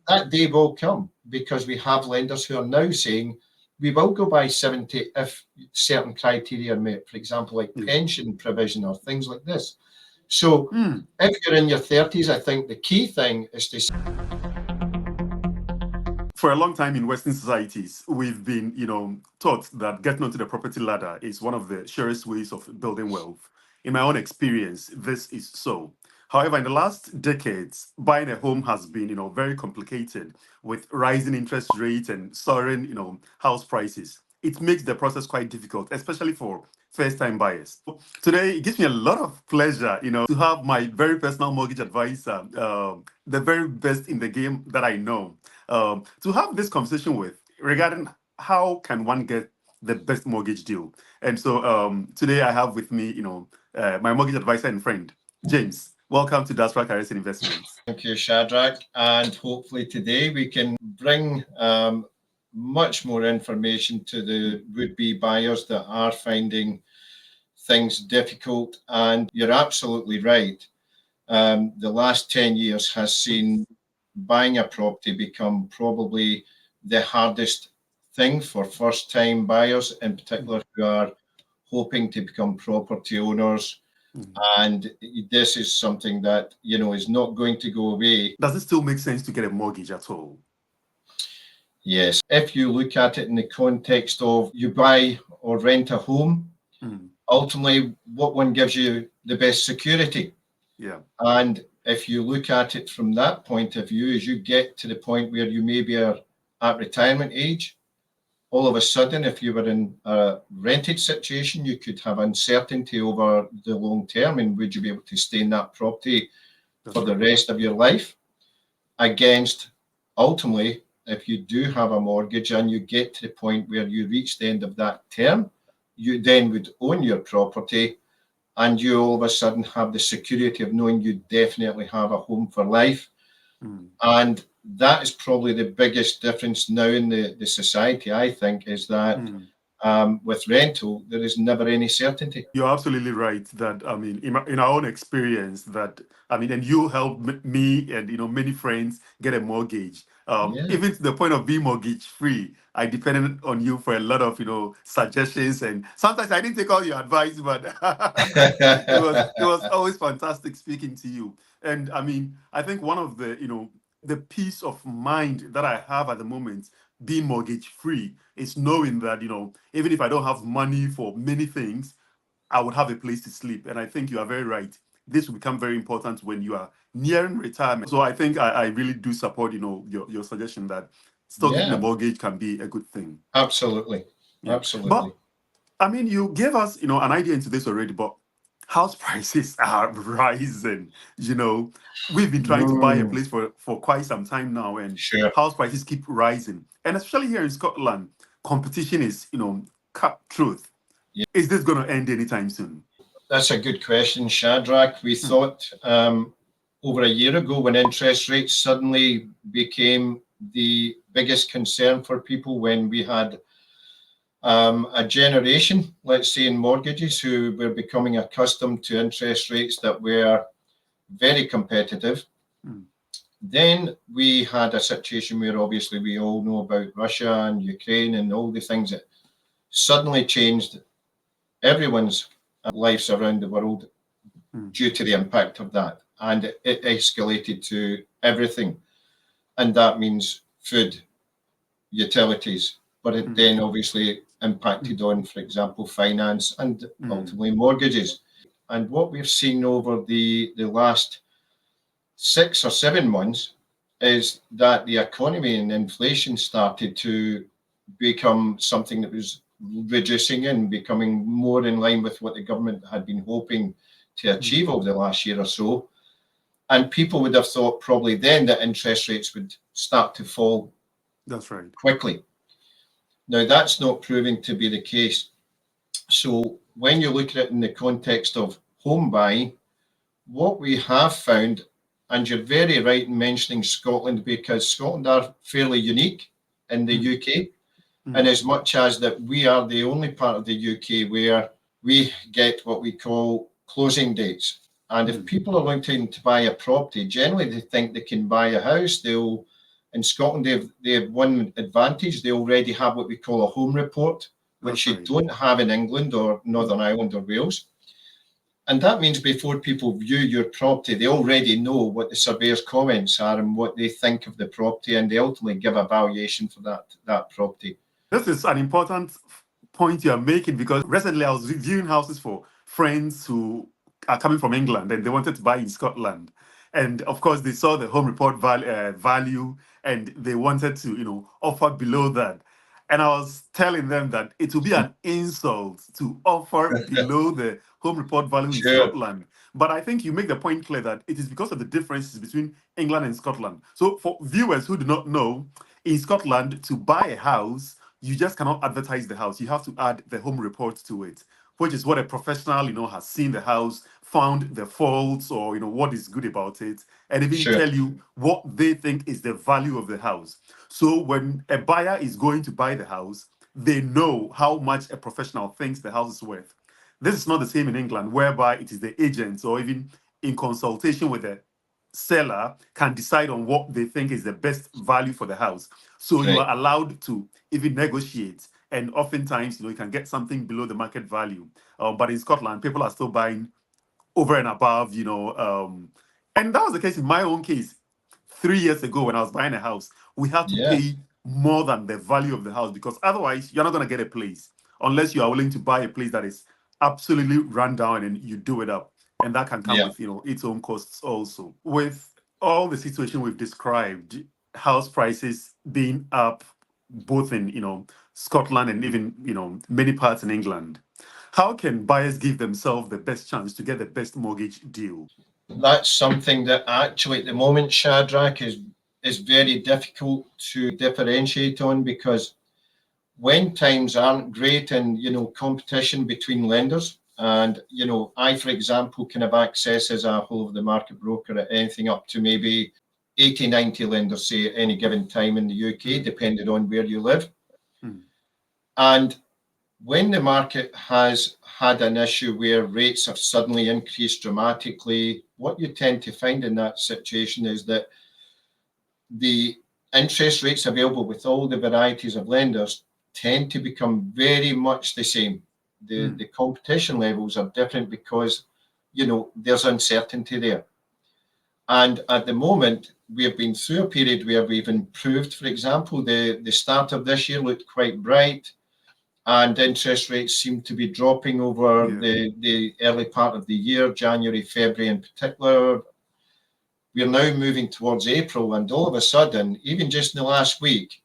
That day will come because we have lenders who are now saying we will go by 70 if certain criteria are met, for example, like pension provision or things like this. So if you're in your 30s, I think the key thing is to... For a long time in Western societies, we've been, taught that getting onto the property ladder is one of the surest ways of building wealth. In my own experience, this is so. However, in the last decades, buying a home has been, very complicated with rising interest rates and soaring, house prices. It makes the process quite difficult, especially for first-time buyers. Today, it gives me a lot of pleasure, to have my very personal mortgage advisor, the very best in the game that I know, to have this conversation with regarding how can one get the best mortgage deal. And so today I have with me, my mortgage advisor and friend, James. Welcome to Diaspora Careers and Investments. Thank you, Shadrach. And hopefully today we can bring much more information to the would-be buyers that are finding things difficult. And you're absolutely right. The last 10 years has seen buying a property become probably the hardest thing for first-time buyers, in particular, who are hoping to become property owners. And this is something that, is not going to go away. Does it still make sense to get a mortgage at all? Yes. If you look at it in the context of you buy or rent a home, ultimately, what one gives you the best security? Yeah. And if you look at it from that point of view, as you get to the point where you maybe are at retirement age, all of a sudden, if you were in a rented situation, you could have uncertainty over the long term, and would you be able to stay in that property for the rest of your life? Against, ultimately, if you do have a mortgage and you get to the point where you reach the end of that term, you then would own your property, and you all of a sudden have the security of knowing you definitely have a home for life. And that is probably the biggest difference now in the society, I think, is that with rental, there is never any certainty. You're absolutely right that, in our own experience that, and you helped me and, many friends get a mortgage. Even to the point of being mortgage free, I depended on you for a lot of, suggestions. And sometimes I didn't take all your advice, but it was always fantastic speaking to you. And I think one of the peace of mind that I have at the moment being mortgage free is knowing that, even if I don't have money for many things, I would have a place to sleep. And I think you are very right. This will become very important when you are nearing retirement. So I think I really do support, your suggestion that still getting a mortgage can be a good thing. Absolutely. Yeah. Absolutely. But you gave us, an idea into this already, but house prices are rising. We've been trying to buy a place for quite some time now, and house prices keep rising. And especially here in Scotland, competition is, cutthroat. Yeah. Is this going to end anytime soon? That's a good question, Shadrach. We thought over a year ago, when interest rates suddenly became the biggest concern for people, when we had a generation, let's say, in mortgages who were becoming accustomed to interest rates that were very competitive. Then we had a situation where obviously we all know about Russia and Ukraine and all the things that suddenly changed everyone's lives around the world due to the impact of that. And it escalated to everything. And that means food, utilities, but it then obviously impacted on, for example, finance and ultimately mortgages. And what we've seen over the last 6 or 7 months is that the economy and inflation started to become something that was reducing and becoming more in line with what the government had been hoping to achieve over the last year or so. And people would have thought probably then that interest rates would start to fall. That's right. Quickly. Now, that's not proving to be the case. So when you look at it in the context of home buying, what we have found, and you're very right in mentioning Scotland, because Scotland are fairly unique in the UK, and as much as that we are the only part of the UK where we get what we call closing dates. And if people are looking to buy a property, generally they think they can buy a house, they'll In Scotland, they have one advantage. They already have what we call a home report, which you don't have in England or Northern Ireland or Wales. And that means before people view your property, they already know what the surveyor's comments are and what they think of the property, and they ultimately give a valuation for that property. This is an important point you are making, because recently I was viewing houses for friends who are coming from England and they wanted to buy in Scotland. And of course, they saw the home report value and they wanted to, offer below that. And I was telling them that it would be an insult to offer below the home report value in Sure. Scotland. But I think you make the point clear that it is because of the differences between England and Scotland. So for viewers who do not know, in Scotland, to buy a house, you just cannot advertise the house. You have to add the home report to it, which is what a professional, has seen the house, found the faults or, what is good about it, and even Sure. tell you what they think is the value of the house. So when a buyer is going to buy the house, they know how much a professional thinks the house is worth. This is not the same in England, whereby it is the agents or even in consultation with the seller can decide on what they think is the best value for the house. So you Right. are allowed to even negotiate. And oftentimes, you can get something below the market value. But in Scotland, people are still buying over and above, and that was the case in my own case. 3 years ago, when I was buying a house, we had to Yeah. pay more than the value of the house, because otherwise you're not going to get a place unless you are willing to buy a place that is absolutely run down and you do it up. And that can come Yeah. with, its own costs also. With all the situation we've described, house prices being up both in, Scotland and even, many parts in England, how can buyers give themselves the best chance to get the best mortgage deal? That's something that actually at the moment, Shadrach, is very difficult to differentiate on, because when times aren't great and, competition between lenders, and, I, for example, can have access as a whole of the market broker at anything up to maybe 80, 90 lenders, say, at any given time in the UK, depending on where you live. And when the market has had an issue where rates have suddenly increased dramatically, what you tend to find in that situation is that the interest rates available with all the varieties of lenders tend to become very much the same. The competition levels are different because, there's uncertainty there. And at the moment, we have been through a period where we've improved. For example, the start of this year looked quite bright, and interest rates seem to be dropping over the early part of the year, January, February in particular. We're now moving towards April, and all of a sudden, even just in the last week,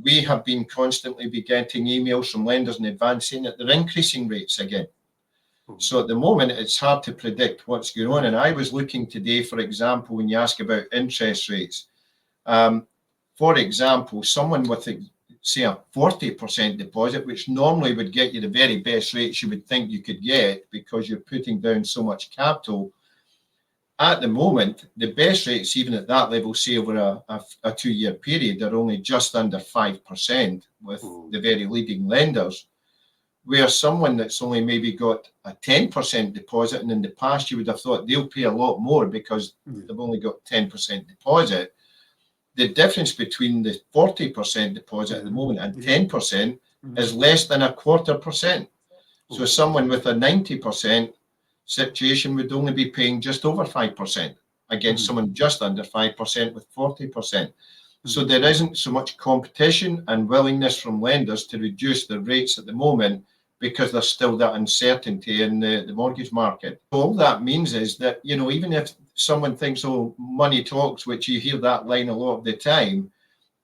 we have been constantly getting emails from lenders in advance saying that they're increasing rates again. So at the moment, it's hard to predict what's going on. And I was looking today, for example, when you ask about interest rates, for example, someone with say a 40% deposit, which normally would get you the very best rates you would think you could get because you're putting down so much capital. At the moment, the best rates, even at that level, say over a 2-year period, are only just under 5% with the very leading lenders, where someone that's only maybe got a 10% deposit, and in the past you would have thought they'll pay a lot more because they've only got 10% deposit. The difference between the 40% deposit at the moment and 10% is less than 0.25%. So someone with a 90% situation would only be paying just over 5% against someone just under 5% with 40%. So there isn't so much competition and willingness from lenders to reduce the rates at the moment because there's still that uncertainty in the mortgage market. All that means is that, even if someone thinks, oh, money talks, which you hear that line a lot of the time,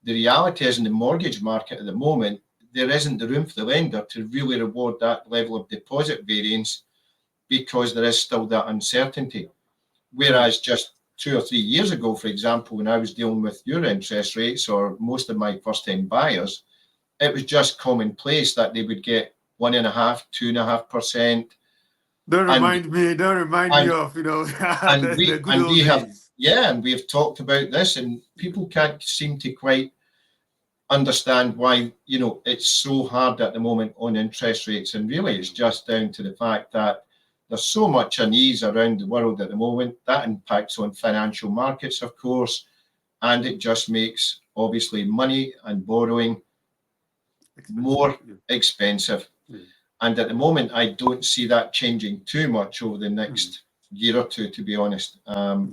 the reality is in the mortgage market at the moment, there isn't the room for the lender to really reward that level of deposit variance because there is still that uncertainty. Whereas just 2 or 3 years ago, for example, when I was dealing with your interest rates or most of my first-time buyers, it was just commonplace that they would get 1.5%, 2.5%. Don't remind me of, the good old days. And we have talked about this, and people can't seem to quite understand why, it's so hard at the moment on interest rates. And really, it's just down to the fact that there's so much unease around the world at the moment. That impacts on financial markets, of course. and it just makes obviously money and borrowing more expensive. Yeah. And at the moment, I don't see that changing too much over the next year or two, to be honest.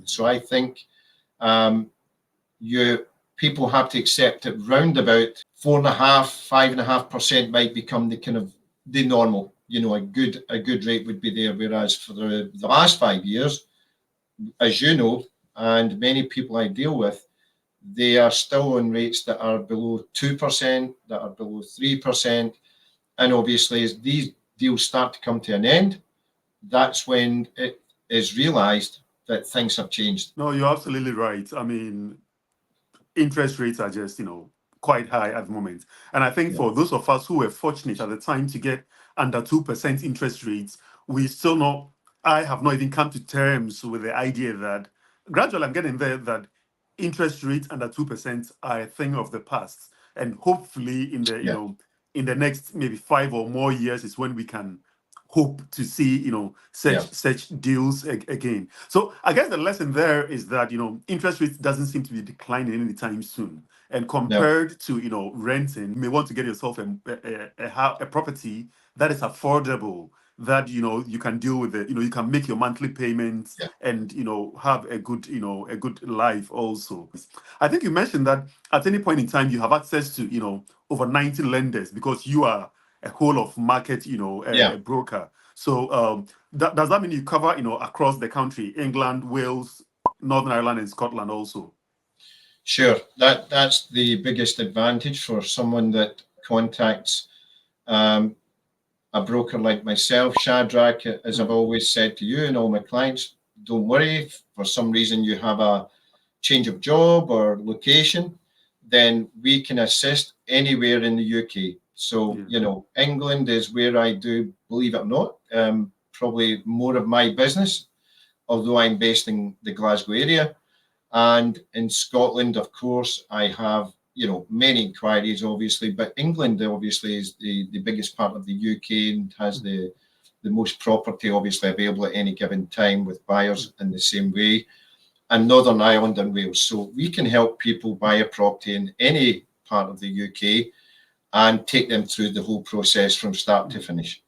So I think people have to accept that round about 4.5%, 5.5% might become the kind of the normal. A good rate would be there. Whereas for the last 5 years, as you know, and many people I deal with, they are still on rates that are below 2%, that are below 3%. And obviously, as these deals start to come to an end, that's when it is realised that things have changed. No, you're absolutely right. I mean, interest rates are just, quite high at the moment. And I think for those of us who were fortunate at the time to get under 2% interest rates, I have not even come to terms with the idea that gradually I'm getting there that interest rates under 2% are a thing of the past. And hopefully in the next maybe 5 or more years is when we can hope to see such deals again. So I guess the lesson there is that interest rates doesn't seem to be declining anytime soon, and compared to renting, you may want to get yourself a property that is affordable, that you can deal with it, you can make your monthly payments and have a good life also. I think you mentioned that at any point in time you have access to over 90 lenders because you are a whole of market, a broker. So does that mean you cover, across the country, England, Wales, Northern Ireland, and Scotland also? Sure. That's the biggest advantage for someone that contacts a broker like myself, Shadrach. As I've always said to you and all my clients, don't worry. If for some reason you have a change of job or location, then we can assist anywhere in the UK. So, England is where I do, believe it or not, probably more of my business, although I'm based in the Glasgow area. And in Scotland, of course, I have, many inquiries, obviously, but England, obviously, is the biggest part of the UK and has the most property, obviously, available at any given time with buyers in the same way, and Northern Ireland and Wales. So we can help people buy a property in any part of the UK and take them through the whole process from start to finish.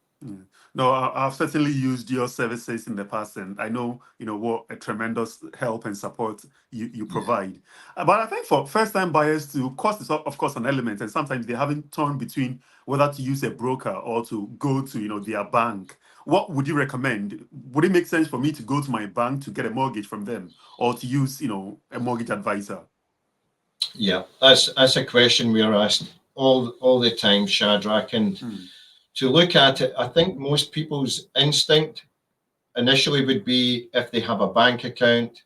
No, I've certainly used your services in the past, and I know what a tremendous help and support you provide. But I think for first-time buyers, cost is of course an element, and sometimes they haven't torn between whether to use a broker or to go to their bank. What would you recommend? Would it make sense for me to go to my bank to get a mortgage from them, or to use a mortgage advisor? Yeah, that's a question we are asked all the time, Shadrach, and to look at it, I think most people's instinct initially would be, if they have a bank account,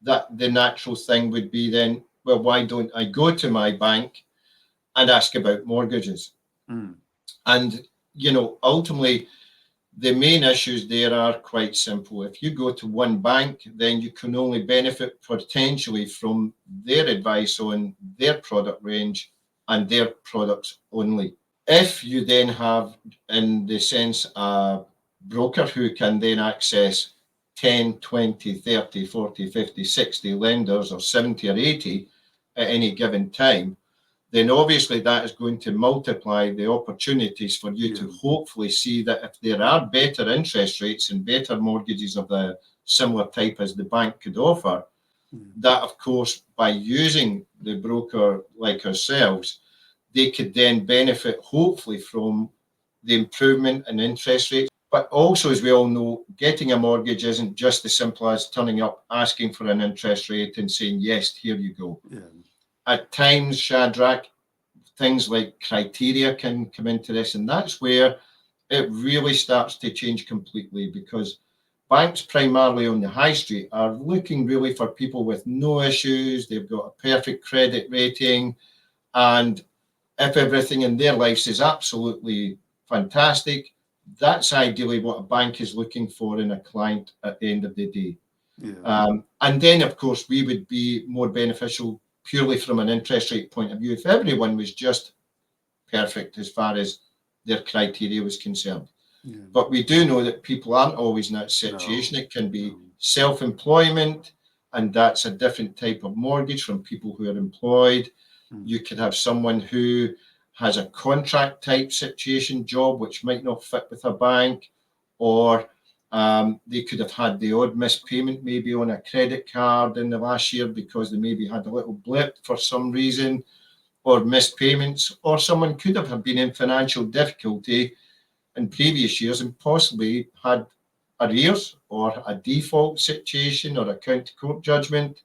that the natural thing would be then, well, why don't I go to my bank and ask about mortgages? And, ultimately, the main issues there are quite simple. If you go to one bank, then you can only benefit potentially from their advice on their product range and their products only. If you then have, in the sense, a broker who can then access 10, 20, 30, 40, 50, 60 lenders, or 70 or 80 at any given time, then obviously that is going to multiply the opportunities for you to hopefully see that if there are better interest rates and better mortgages of the similar type as the bank could offer, that, of course, by using the broker like ourselves, they could then benefit, hopefully, from the improvement in interest rates. But also, as we all know, getting a mortgage isn't just as simple as turning up, asking for an interest rate and saying, yes, here you go. At times, Shadrach, things like criteria can come into this, and that's where it really starts to change completely, because banks primarily on the high street are looking really for people with no issues. They've got a perfect credit rating, and if everything in their lives is absolutely fantastic, that's ideally what a bank is looking for in a client at the end of the day. And then, of course, we would be more beneficial purely from an interest rate point of view if everyone was just perfect as far as their criteria was concerned. But we do know that people aren't always in that situation. It can be self-employment, and that's a different type of mortgage from people who are employed. You could have someone who has a contract type situation job, which might not fit with a bank, or they could have had the odd missed payment maybe on a credit card in the last year because they maybe had a little blip for some reason, or missed payments, or someone could have been in financial difficulty in previous years and possibly had arrears or a default situation or a county court judgment.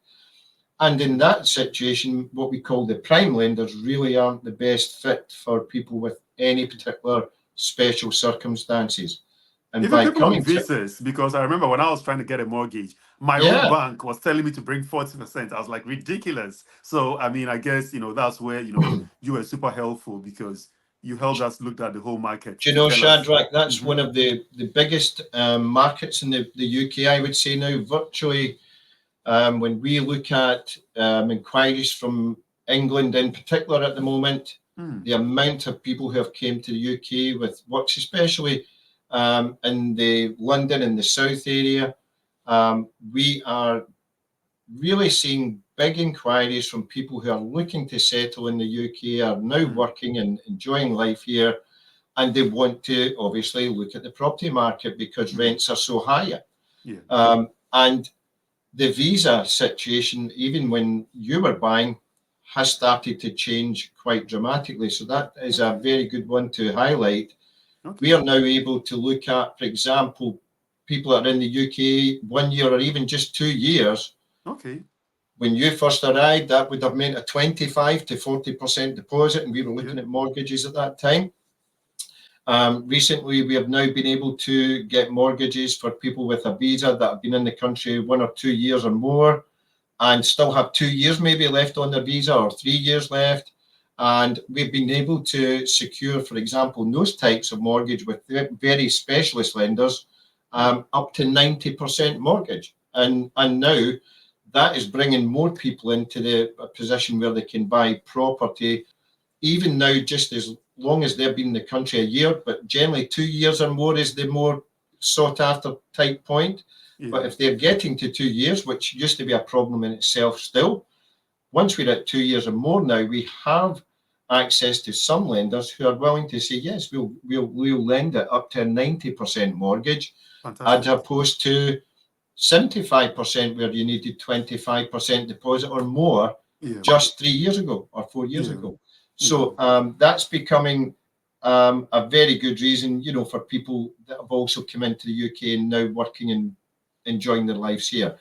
And in that situation, what we call the prime lenders really aren't the best fit for people with any particular special circumstances. And Even by people on coming to, visas, because I remember when I was trying to get a mortgage, my own yeah, bank was telling me to bring 40%. I was like, ridiculous. So, I mean, I guess, that's where, you were super helpful because you helped us look at the whole market do you to know, tell us. Shadrach, that's Mhm. one of the biggest markets in the UK, I would say now, virtually. When we look at inquiries from England in particular at the moment, Mm. the amount of people who have came to the UK with works, especially in the London and the South area, we are really seeing big inquiries from people who are looking to settle in the UK, are now Mm. working and enjoying life here, and they want to obviously look at the property market because rents are so high. Yeah. And the visa situation, even when you were buying, has started to change quite dramatically. So that is a Okay. very good one to highlight. We Okay. are now able to look at, for example, people that are in the UK 1 year or even just 2 years. Okay. When you first arrived, that would have meant a 25 to 40% deposit, and we were Yeah. looking at mortgages at that time. Recently, we have now been able to get mortgages for people with a visa that have been in the country 1 or 2 years or more and still have 2 years maybe left on their visa or 3 years left. And we've been able to secure, for example, those types of mortgage with very specialist lenders Mm. up to 90% mortgage. And now that is bringing more people into the position where they can buy property, even now, just as long as they've been in the country a year, but generally 2 years or more is the more sought after type point. But Yeah. if they're getting to 2 years, which used to be a problem in itself still, once we're at 2 years or more now, we have access to some lenders who are willing to say, yes, we'll lend it up to a 90% mortgage, as Fantastic. opposed to 75% where you needed 25% deposit or more Yeah. just 3 years ago or 4 years Yeah. ago. Yeah. So that's becoming a very good reason, for people that have also come into the UK and now working and enjoying their lives here.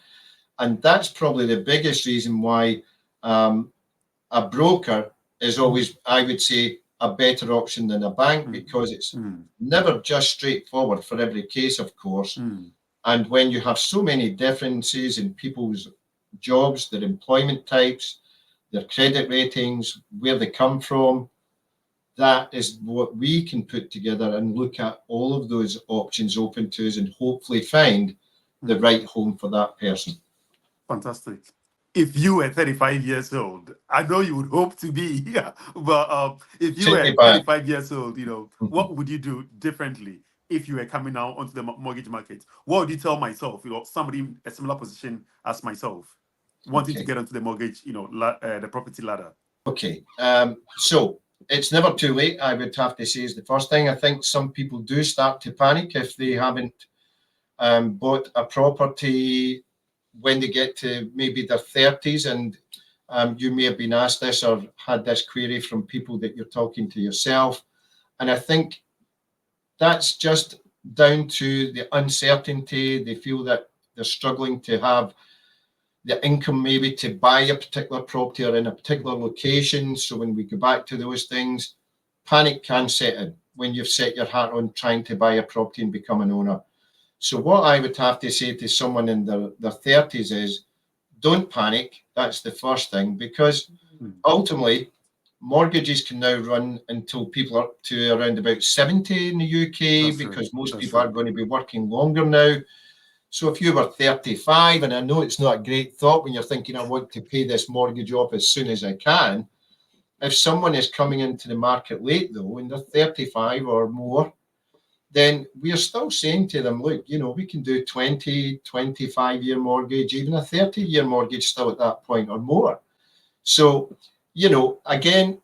And that's probably the biggest reason why a broker is always, I would say, a better option than a bank, Mm. because it's Mm. never just straightforward for every case, of course. Mm. And when you have so many differences in people's jobs, their employment types, their credit ratings, where they come from, that is what we can put together and look at all of those options open to us and hopefully find the Mm. right home for that person. Fantastic. If you were 35 years old, I know you would hope to be, yeah, but if you Take me were back. 35 years old, Mhm. what would you do differently if you were coming out onto the mortgage market? What would you tell myself, somebody in a similar position as myself, wanting to Okay. get onto the mortgage, the property ladder? Okay. So it's never too late, I would have to say, is the first thing. I think some people do start to panic if they haven't bought a property when they get to maybe their 30s. And you may have been asked this or had this query from people that you're talking to yourself. And I think that's just down to the uncertainty. They feel that they're struggling to have the income maybe to buy a particular property or in a particular location. So when we go back to those things, panic can set in when you've set your heart on trying to buy a property and become an owner. So what I would have to say to someone in their 30s is, don't panic. That's the first thing, because Mm. ultimately mortgages can now run until people are up to around about 70 in the UK, That's true. because most That's people are true. going to be working longer now. So if you were 35, and I know it's not a great thought when you're thinking, I want to pay this mortgage off as soon as I can. If someone is coming into the market late, though, and they're 35 or more, then we're still saying to them, look, we can do 20, 25-year mortgage, even a 30-year mortgage still at that point or more. So, again,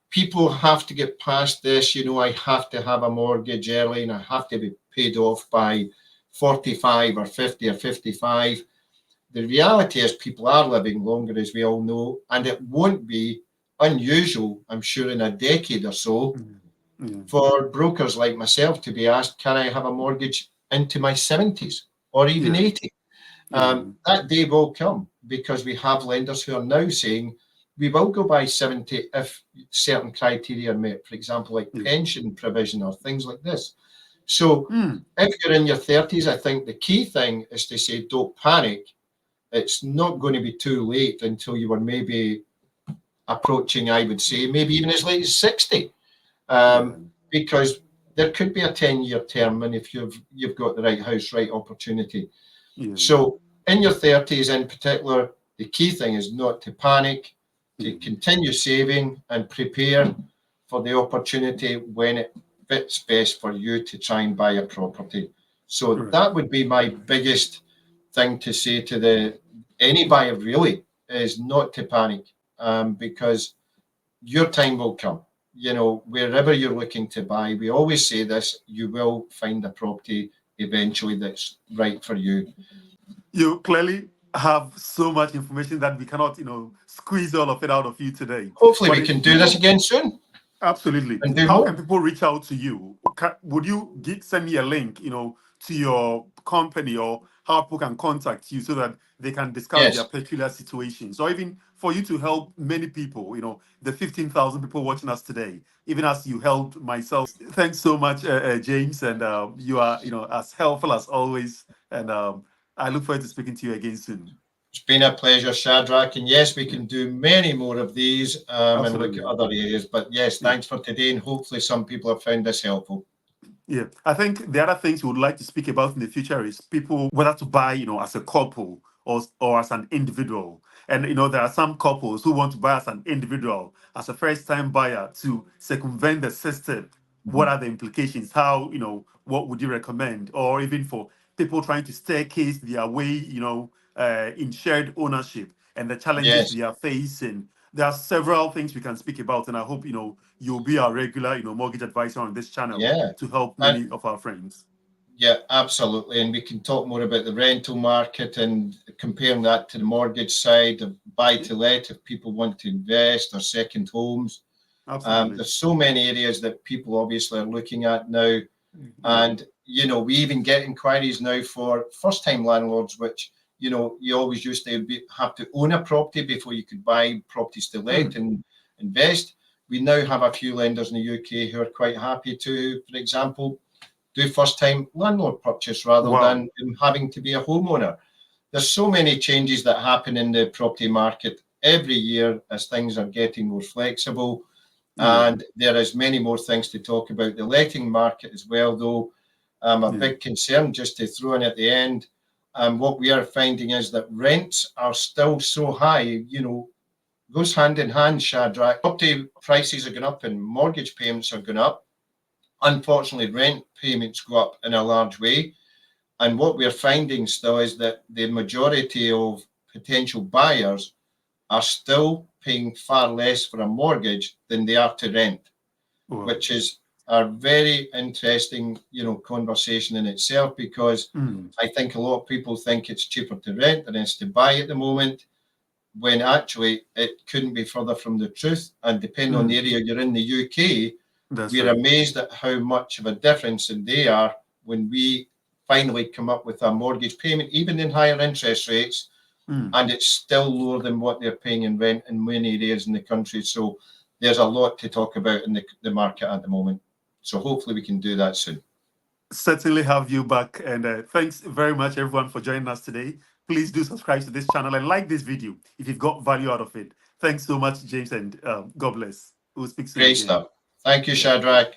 people have to get past this, I have to have a mortgage early and I have to be paid off by 45 or 50 or 55. The reality is people are living longer, as we all know, and it won't be unusual, I'm sure, in a decade or so for brokers like myself to be asked, can I have a mortgage into my 70s or even 80? That day will come, because we have lenders who are now saying we will go by 70 if certain criteria are met, for example, like pension provision or things like this. So if you're in your 30s, I think the key thing is to say, don't panic. It's not going to be too late until you were maybe approaching, I would say, maybe even as late as 60. Because there could be a 10-year term, and if you've got the right house, right opportunity. So in your 30s in particular, the key thing is not to panic, to continue saving and prepare for the opportunity when it fits best for you to try and buy a property. So that would be my biggest thing to say to any buyer, really, is not to panic, because your time will come. Wherever you're looking to buy, we always say this, you will find a property eventually that's right for you. You clearly have so much information that we cannot, squeeze all of it out of you today. Hopefully we can do this again soon. Absolutely. And do How more. can people reach out to you? Would you send me a link, to your company, or how people can contact you so that they can discuss their peculiar situations, or even for you to help many people, the 15,000 people watching us today, even as you helped myself. Thanks so much, James. And you are, as helpful as always. And I look forward to speaking to you again soon. It's been a pleasure, Shadrach. And yes, we can do many more of these and look at other areas. But yes, thanks for today. And hopefully some people have found this helpful. Yeah, I think the other things we would like to speak about in the future is people, whether to buy, as a couple or as an individual. And, there are some couples who want to buy as an individual, as a first-time buyer, to circumvent the system. What are the implications? How, what would you recommend? Or even for people trying to staircase their way, in shared ownership and the challenges they are facing. There are several things we can speak about, and I hope you'll be our regular mortgage advisor on this channel to help many of our friends. Yeah, absolutely. And we can talk more about the rental market and comparing that to the mortgage side of buy to let if people want to invest, or second homes. There's so many areas that people obviously are looking at now. And we even get inquiries now for first time landlords, which you always used to have to own a property before you could buy properties to let and invest. We now have a few lenders in the UK who are quite happy to, for example, do first time landlord purchase rather than having to be a homeowner. There's so many changes that happen in the property market every year as things are getting more flexible. And there is many more things to talk about. The letting market as well, though, a big concern, just to throw in at the end. What we are finding is that rents are still so high, goes hand in hand, Shadrach. Property prices are going up and mortgage payments are going up. Unfortunately, rent payments go up in a large way. And what we're finding still is that the majority of potential buyers are still paying far less for a mortgage than they are to rent, which is a very interesting, conversation in itself, because I think a lot of people think it's cheaper to rent than it's to buy at the moment, when actually it couldn't be further from the truth. And depending on the area you're in the UK, we're amazed at how much of a difference they are when we finally come up with a mortgage payment, even in higher interest rates. And it's still lower than what they're paying in rent in many areas in the country. So there's a lot to talk about in the market at the moment. So hopefully we can do that soon. Certainly have you back. And thanks very much, everyone, for joining us today. Please do subscribe to this channel and like this video if you've got value out of it. Thanks so much, James, and God bless. We'll speak soon. Great stuff. Thank you, Shadrach.